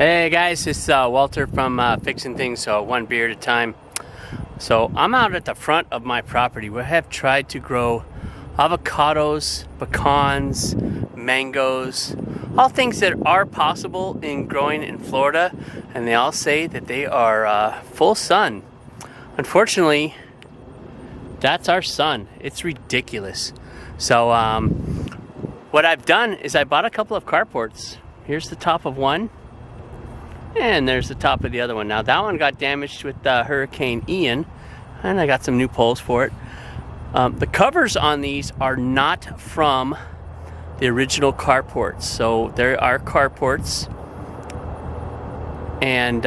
Hey guys, it's Walter from Fixing Things One Beer at a Time. So I'm out at the front of my property. We have tried to grow avocados, pecans, mangoes, all things that are possible in growing in Florida, and they all say that they are full sun. Unfortunately, that's our sun. It's ridiculous. So what I've done is I bought a couple of carports. Here's the top of one. And there's the top of the other one. Now that one got damaged with Hurricane Ian, and I got some new poles for it. The covers on these are not from the original carports. So there are carports, and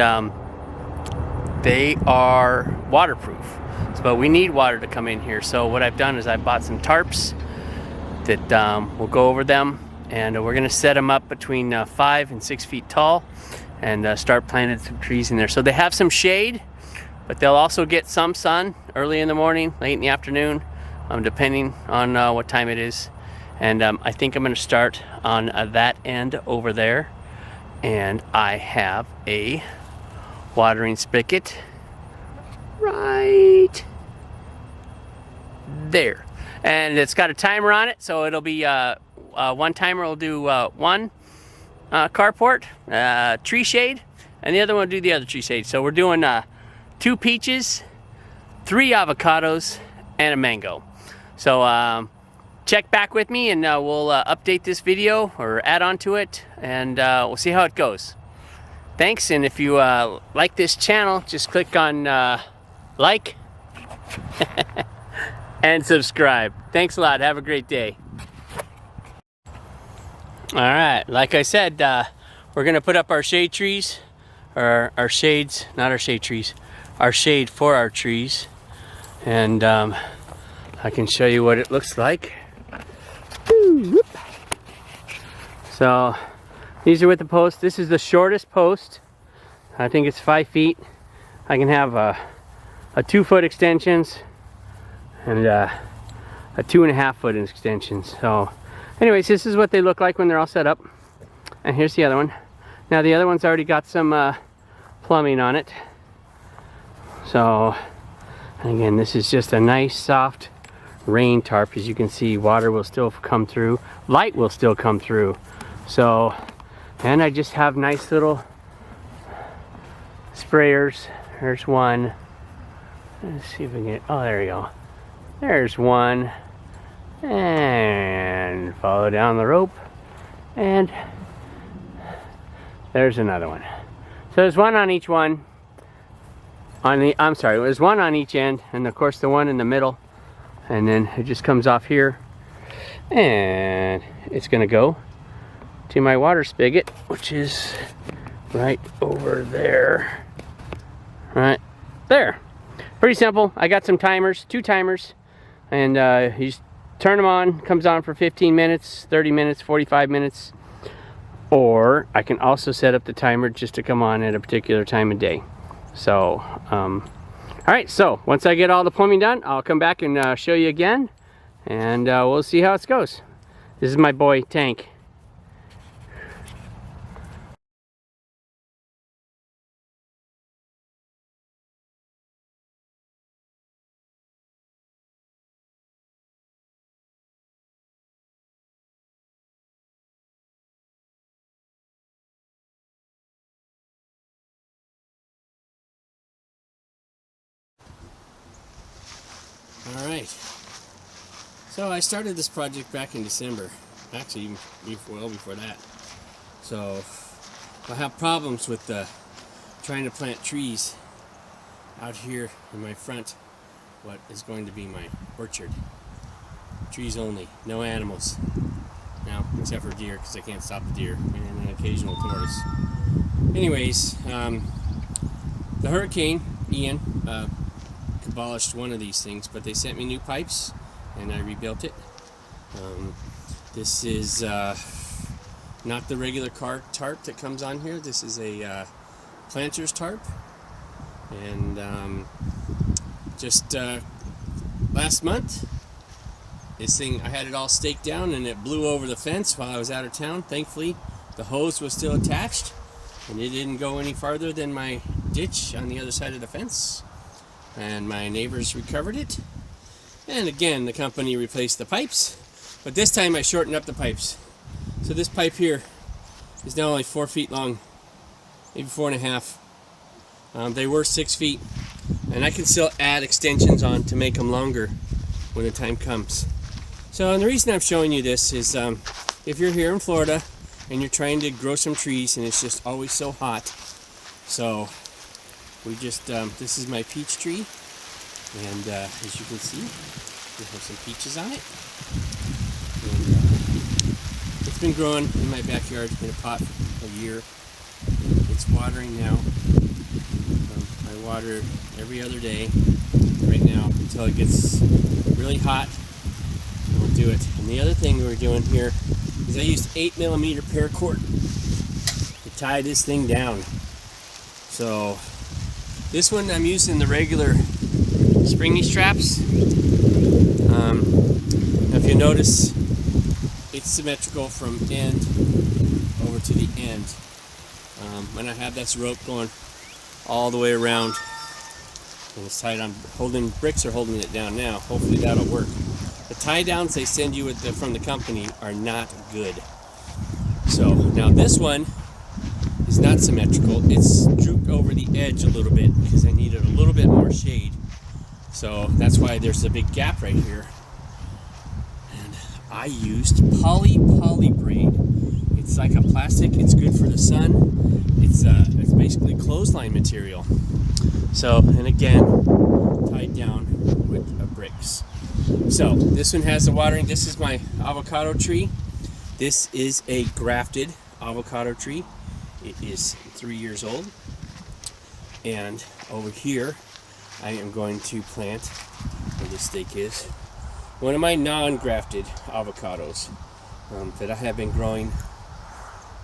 they are waterproof. But we need water to come in here. So what I've done is I bought some tarps that we'll go over them, and we're gonna set them up between 5 and 6 feet tall, and start planting some trees in there. So they have some shade, but they'll also get some sun early in the morning, late in the afternoon, depending on what time it is. And I think I'm going to start on that end over there. And I have a watering spigot right there. And it's got a timer on it, so it'll be one timer will do one carport, tree shade, and the other one will do the other tree shade. So we're doing 2 peaches, 3 avocados, and a mango. So check back with me, and we'll update this video or add on to it, and we'll see how it goes. Thanks, and if you like this channel, just click on like and subscribe. Thanks a lot. Have a great day. Alright, like I said, we're going to put up our shade trees, or our shades, not our shade trees, our shade for our trees. And I can show you what it looks like. So, these are with the post. This is the shortest post. I think it's 5 feet. I can have a 2-foot extensions and a 2.5-foot extensions. So, anyways, this is what they look like when they're all set up. And here's the other one. Now the other one's already got some plumbing on it. So, and again, this is just a nice soft rain tarp. As you can see, water will still come through. Light will still come through. So, and I just have nice little sprayers. There's one. Let's see if we can get, oh, there you go. There's one. And follow down the rope, and there's another one. So there's one on each one. There's one on each end, and of course the one in the middle, and then it just comes off here, and it's gonna go to my water spigot, which is right over there. Right there. Pretty simple. I got some timers, 2 timers, and you just turn them on, comes on for 15 minutes, 30 minutes, 45 minutes. Or I can also set up the timer just to come on at a particular time of day. So, alright, so once I get all the plumbing done, I'll come back and show you again. And we'll see how it goes. This is my boy, Tank. Alright, so I started this project back in December, actually even well before that. So I have problems with trying to plant trees out here in my front, what is going to be my orchard. Trees only, no animals. Now, except for deer, because I can't stop the deer, and an occasional tortoise. Anyways, the Hurricane Ian abolished one of these things, but they sent me new pipes and I rebuilt it. This is not the regular tarp that comes on here. This is a planter's tarp, and just last month this thing, I had it all staked down and it blew over the fence while I was out of town. Thankfully the hose was still attached, and it didn't go any farther than my ditch on the other side of the fence, and my neighbors recovered it. And again, the company replaced the pipes, but this time I shortened up the pipes. So this pipe here is now only 4 feet long, maybe 4.5. They were 6 feet, and I can still add extensions on to make them longer when the time comes. So, and the reason I'm showing you this is if you're here in Florida and you're trying to grow some trees and it's just always so hot. So we just, this is my peach tree, and as you can see, we have some peaches on it. And it's been growing in my backyard in a pot for a year. It's watering now. I water every other day right now until it gets really hot, and we'll do it. And the other thing we're doing here is I used 8mm paracord to tie this thing down. So this one I'm using the regular springy straps. Now if you notice, it's symmetrical from end over to the end. When I have this rope going all the way around, and it's tied on, holding bricks or holding it down now. Hopefully that'll work. The tie downs they send you from the company are not good. So now this one is not symmetrical. It's drooped over the edge a little bit because I needed a little bit more shade. So that's why there's a big gap right here. And I used poly braid. It's like a plastic. It's good for the sun. It's basically clothesline material. So, and again, tied down with bricks. So this one has the watering. This is my avocado tree. This is a grafted avocado tree. It is 3 years old. And over here, I am going to plant, where this stake is, one of my non-grafted avocados that I have been growing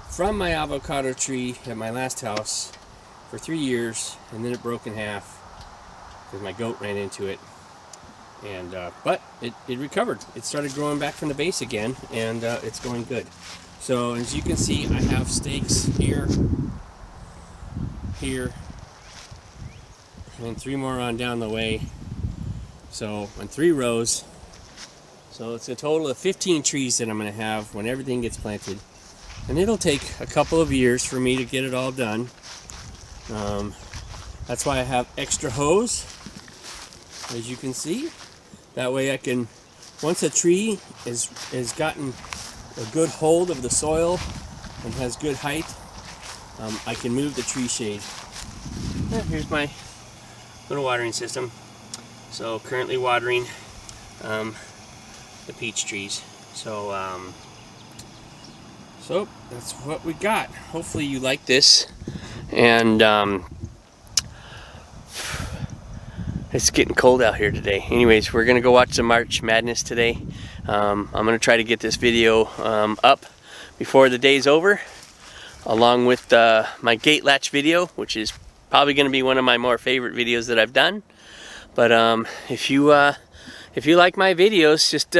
from my avocado tree at my last house for 3 years, and then it broke in half because my goat ran into it. And but it recovered. It started growing back from the base again, and it's going good. So as you can see, I have stakes here, here, and 3 more on down the way. So in 3 rows. So it's a total of 15 trees that I'm going to have when everything gets planted. And it'll take a couple of years for me to get it all done. That's why I have extra hose, as you can see. That way I can, once a tree has gotten a good hold of the soil and has good height, I can move the tree shade. Here's my little watering system. So currently watering the peach trees. So so that's what we got. Hopefully you like this. And it's getting cold out here today. Anyways, we're gonna go watch some March Madness today. I'm gonna try to get this video up before the day's over, along with my gate latch video, which is probably gonna be one of my more favorite videos that I've done. But if you like my videos, just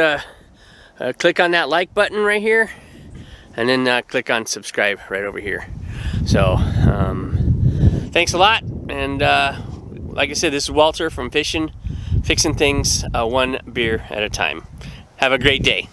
click on that like button right here, and then click on subscribe right over here. So thanks a lot, and like I said, this is Walter from Fixing Things, one beer at a time. Have a great day.